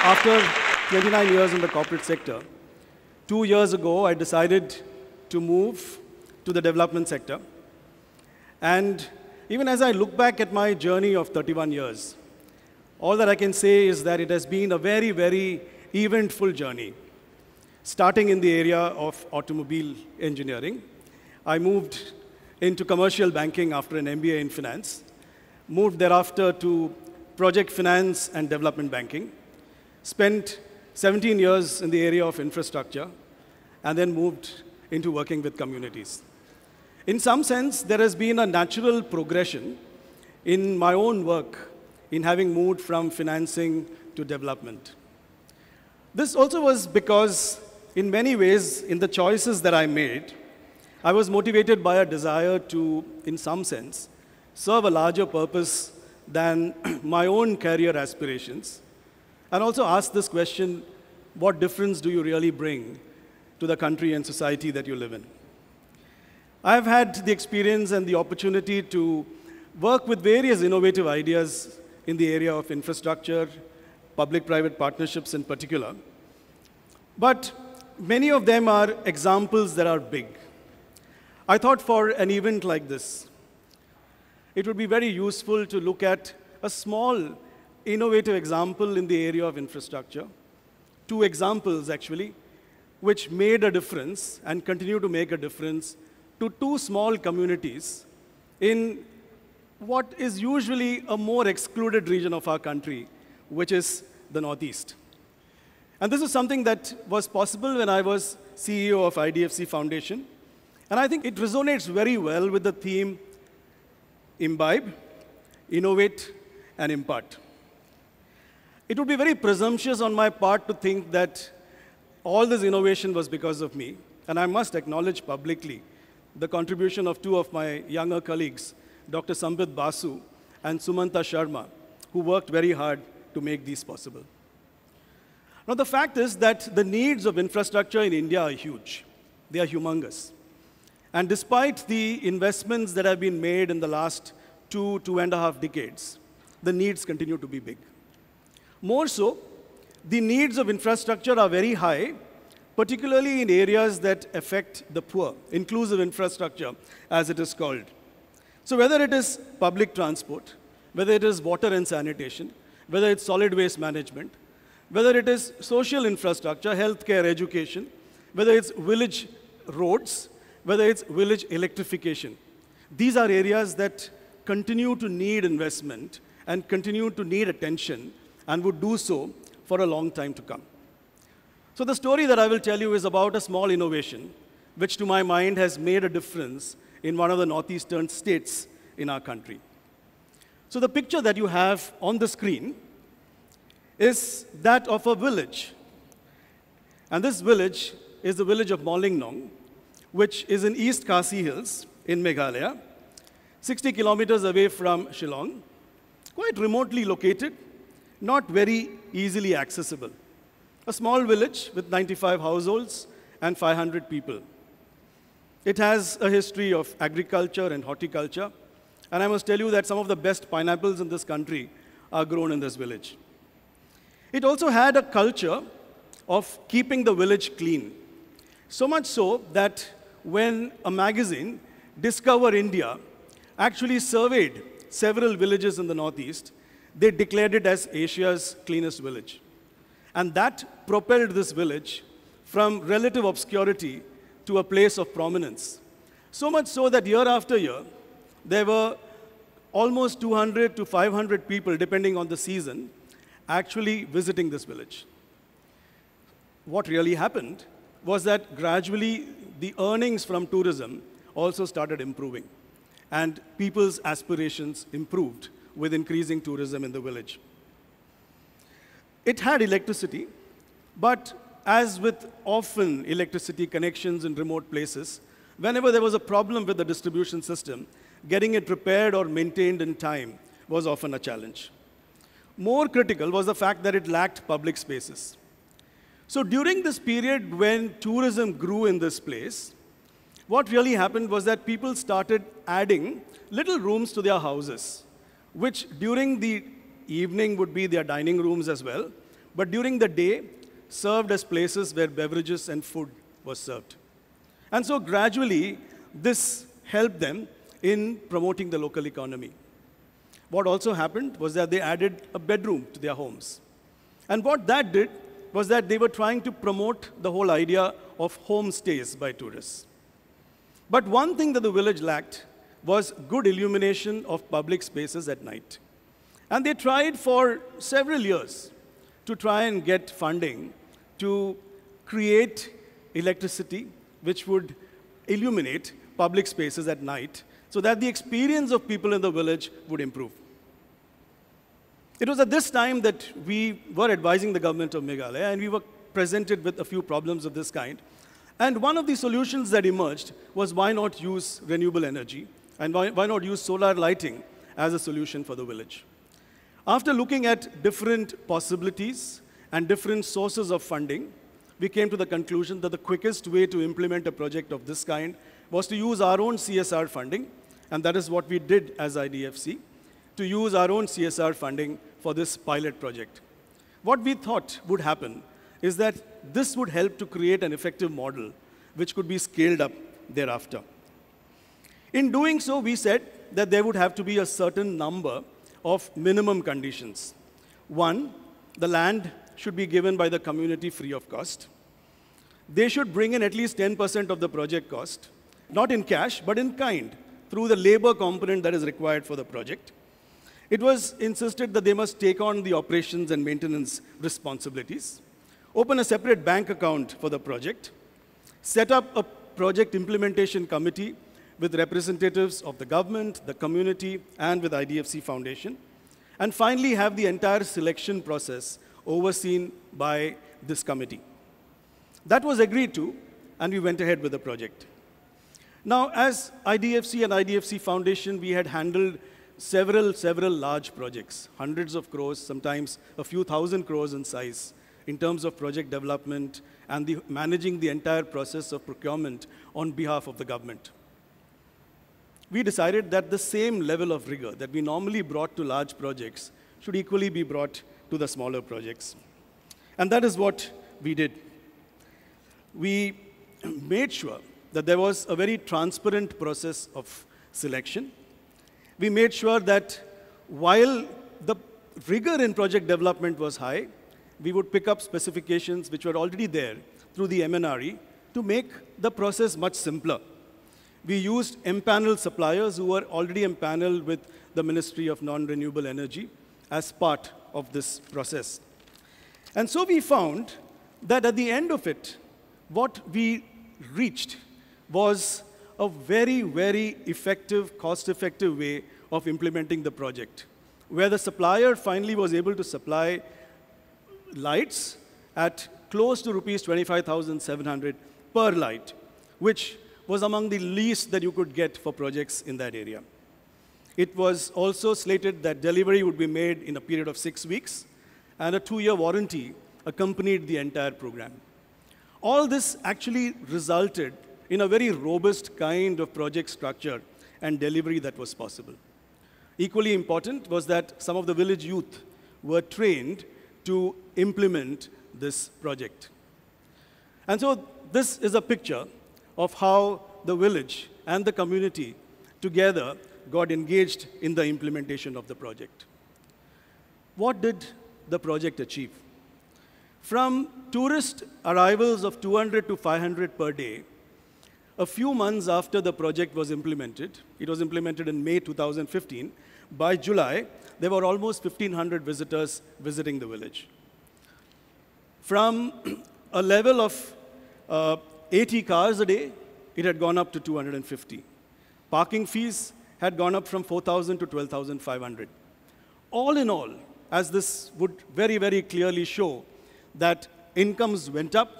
After 29 years in the corporate sector, 2 years ago, I decided to move to the development sector. And even as I look back at my journey of 31 years, all that I can say is that it has been a very, very eventful journey. Starting in the area of automobile engineering, I moved into commercial banking after an MBA in finance, moved thereafter to project finance and development banking, spent 17 years in the area of infrastructure, and then moved into working with communities. In some sense, there has been a natural progression in my own work in having moved from financing to development. This also was because, in many ways, in the choices that I made, I was motivated by a desire to, in some sense, serve a larger purpose than my own career aspirations, and also ask this question, what difference do you really bring to the country and society that you live in? I've had the experience and the opportunity to work with various innovative ideas in the area of infrastructure, public-private partnerships in particular. But many of them are examples that are big. I thought for an event like this, it would be very useful to look at a small, innovative example in the area of infrastructure. 2 examples, actually, which made a difference and continue to make a difference to 2 small communities in what is usually a more excluded region of our country, which is the Northeast. And this is something that was possible when I was CEO of IDFC Foundation. And I think it resonates very well with the theme imbibe, innovate, and impart. It would be very presumptuous on my part to think that all this innovation was because of me. And I must acknowledge publicly the contribution of 2 of my younger colleagues, Dr. Sambit Basu and Sumanta Sharma, who worked very hard to make these possible. Now, the fact is that the needs of infrastructure in India are huge. They are humongous. And despite the investments that have been made in the last 2.5 decades, the needs continue to be big. More so, the needs of infrastructure are very high, particularly in areas that affect the poor, inclusive infrastructure, as it is called. So whether it is public transport, whether it is water and sanitation, whether it's solid waste management, whether it is social infrastructure, healthcare, education, whether it's village roads, whether it's village electrification, these are areas that continue to need investment and continue to need attention and would do so for a long time to come. So the story that I will tell you is about a small innovation, which to my mind has made a difference in one of the northeastern states in our country. So the picture that you have on the screen is that of a village. And this village is the village of Mawlyngnong, which is in East Khasi Hills in Meghalaya, 60 kilometers away from Shillong, quite remotely located, not very easily accessible. A small village with 95 households and 500 people. It has a history of agriculture and horticulture, and I must tell you that some of the best pineapples in this country are grown in this village. It also had a culture of keeping the village clean, so much so that when a magazine, Discover India, actually surveyed several villages in the Northeast, they declared it as Asia's cleanest village. And that propelled this village from relative obscurity to a place of prominence. So much so that year after year, there were almost 200 to 500 people, depending on the season, actually visiting this village. What really happened was that gradually the earnings from tourism also started improving, and people's aspirations improved with increasing tourism in the village. It had electricity, but as with often electricity connections in remote places, whenever there was a problem with the distribution system, getting it repaired or maintained in time was often a challenge. More critical was the fact that it lacked public spaces. So during this period when tourism grew in this place, what really happened was that people started adding little rooms to their houses, which during the evening would be their dining rooms as well, but during the day served as places where beverages and food was served. And so gradually, this helped them in promoting the local economy. What also happened was that they added a bedroom to their homes. And what that did was that they were trying to promote the whole idea of homestays by tourists. But one thing that the village lacked was good illumination of public spaces at night. And they tried for several years to try and get funding to create electricity which would illuminate public spaces at night so that the experience of people in the village would improve. It was at this time that we were advising the government of Meghalaya, and we were presented with a few problems of this kind. And one of the solutions that emerged was why not use renewable energy, and why not use solar lighting as a solution for the village. After looking at different possibilities and different sources of funding, we came to the conclusion that the quickest way to implement a project of this kind was to use our own CSR funding, and that is what we did as IDFC, to use our own CSR funding for this pilot project. What we thought would happen is that this would help to create an effective model which could be scaled up thereafter. In doing so, we said that there would have to be a certain number of minimum conditions. One, the land should be given by the community free of cost. They should bring in at least 10% of the project cost, not in cash, but in kind, through the labor component that is required for the project. It was insisted that they must take on the operations and maintenance responsibilities, open a separate bank account for the project, set up a project implementation committee with representatives of the government, the community, and with IDFC Foundation, and finally have the entire selection process overseen by this committee. That was agreed to, and we went ahead with the project. Now, as IDFC and IDFC Foundation, we had handled several large projects, hundreds of crores, sometimes a few thousand crores in size, in terms of project development and managing the entire process of procurement on behalf of the government. We decided that the same level of rigor that we normally brought to large projects should equally be brought to the smaller projects. And that is what we did. We made sure that there was a very transparent process of selection. We made sure that while the rigor in project development was high, we would pick up specifications which were already there through the MNRE to make the process much simpler. We used empaneled suppliers who were already empaneled with the Ministry of Non-Renewable Energy as part of this process. And so we found that at the end of it, what we reached was a very, very effective, cost-effective way of implementing the project, where the supplier finally was able to supply lights at close to rupees 25,700 per light, which was among the least that you could get for projects in that area. It was also slated that delivery would be made in a period of 6 weeks, and a 2-year warranty accompanied the entire program. All this actually resulted in a very robust kind of project structure and delivery that was possible. Equally important was that some of the village youth were trained to implement this project. And so this is a picture of how the village and the community together got engaged in the implementation of the project. What did the project achieve? From tourist arrivals of 200 to 500 per day, a few months after the project was implemented, it was implemented in May 2015, by July, there were almost 1,500 visitors visiting the village. From a level of 80 cars a day, it had gone up to 250. Parking fees had gone up from 4,000 to 12,500. All in all, as this would very, very clearly show, that incomes went up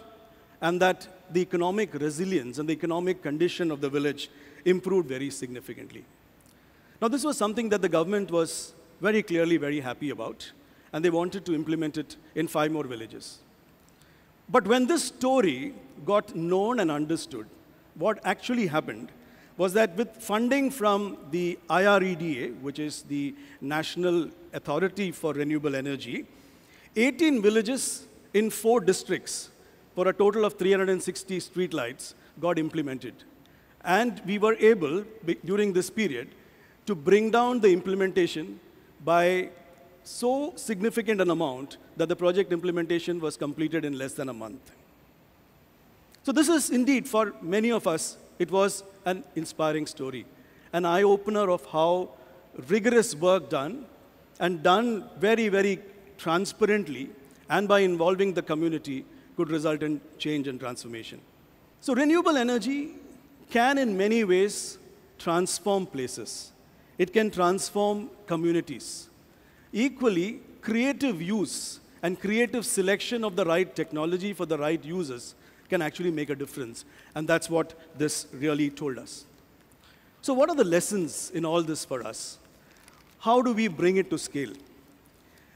and that the economic resilience and the economic condition of the village improved very significantly. Now, this was something that the government was very clearly very happy about, and they wanted to implement it in 5 more villages. But when this story got known and understood, what actually happened was that with funding from the IREDA, which is the National Authority for Renewable Energy, 18 villages in 4 districts for a total of 360 streetlights got implemented. And we were able, during this period, to bring down the implementation by so significant an amount that the project implementation was completed in less than a month. So this is indeed, for many of us, it was an inspiring story, an eye-opener of how rigorous work done, and done very, very transparently, and by involving the community, could result in change and transformation. So renewable energy can, in many ways, transform places. It can transform communities. Equally, creative use and creative selection of the right technology for the right users can actually make a difference. And that's what this really told us. So what are the lessons in all this for us? How do we bring it to scale?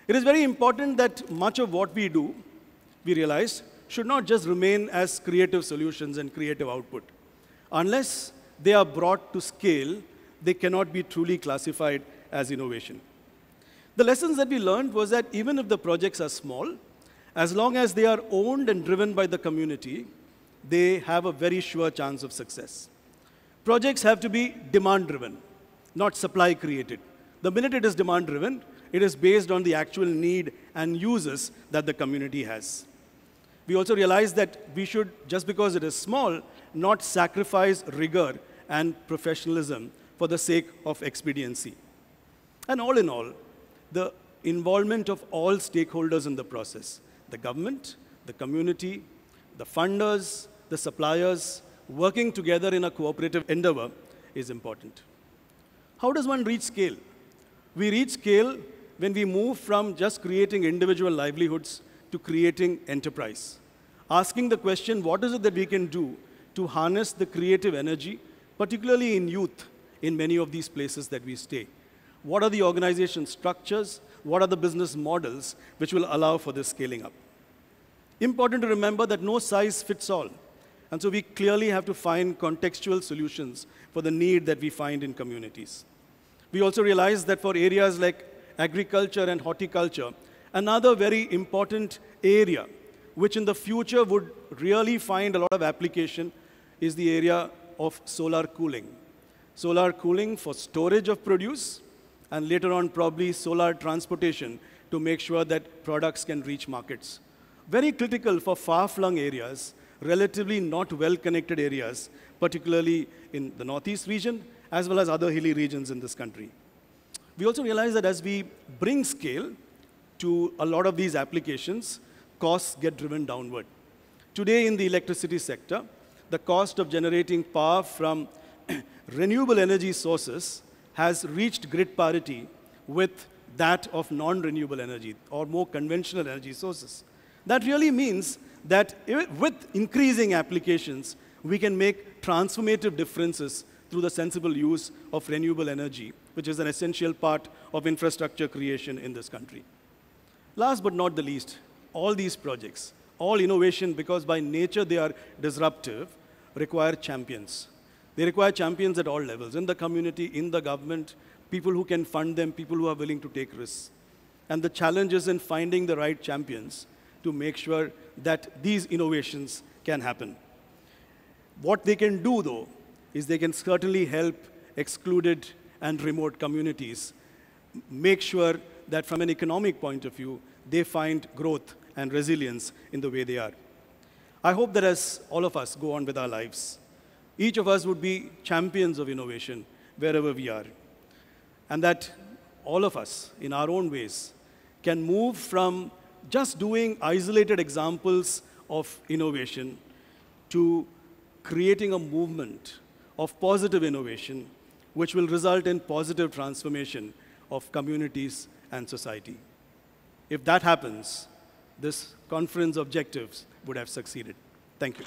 It is very important that much of what we do, we realize, should not just remain as creative solutions and creative output. Unless they are brought to scale, they cannot be truly classified as innovation. The lessons that we learned was that even if the projects are small, as long as they are owned and driven by the community, they have a very sure chance of success. Projects have to be demand-driven, not supply-created. The minute it is demand-driven, it is based on the actual need and uses that the community has. We also realized that we should, just because it is small, not sacrifice rigor and professionalism for the sake of expediency. And all in all, the involvement of all stakeholders in the process, the government, the community, the funders, the suppliers, working together in a cooperative endeavor is important. How does one reach scale? We reach scale when we move from just creating individual livelihoods to creating enterprise. Asking the question, what is it that we can do to harness the creative energy, particularly in youth, in many of these places that we stay? What are the organization structures? What are the business models which will allow for this scaling up? Important to remember that no size fits all. And so we clearly have to find contextual solutions for the need that we find in communities. We also realize that for areas like agriculture and horticulture, another very important area which in the future would really find a lot of application is the area of solar cooling. Solar cooling for storage of produce, and later on probably solar transportation to make sure that products can reach markets. Very critical for far-flung areas, relatively not well-connected areas, particularly in the Northeast region, as well as other hilly regions in this country. We also realize that as we bring scale to a lot of these applications, costs get driven downward. Today in the electricity sector, the cost of generating power from renewable energy sources has reached grid parity with that of non-renewable energy or more conventional energy sources. That really means that with increasing applications, we can make transformative differences through the sensible use of renewable energy, which is an essential part of infrastructure creation in this country. Last but not the least, all these projects, all innovation, because by nature they are disruptive, require champions. They require champions at all levels, in the community, in the government, people who can fund them, people who are willing to take risks. And the challenge is in finding the right champions to make sure that these innovations can happen. What they can do, though, is they can certainly help excluded and remote communities make sure that from an economic point of view, they find growth and resilience in the way they are. I hope that as all of us go on with our lives, each of us would be champions of innovation wherever we are. And that all of us, in our own ways, can move from just doing isolated examples of innovation to creating a movement of positive innovation, which will result in positive transformation of communities and society. If that happens, this conference objectives would have succeeded. Thank you.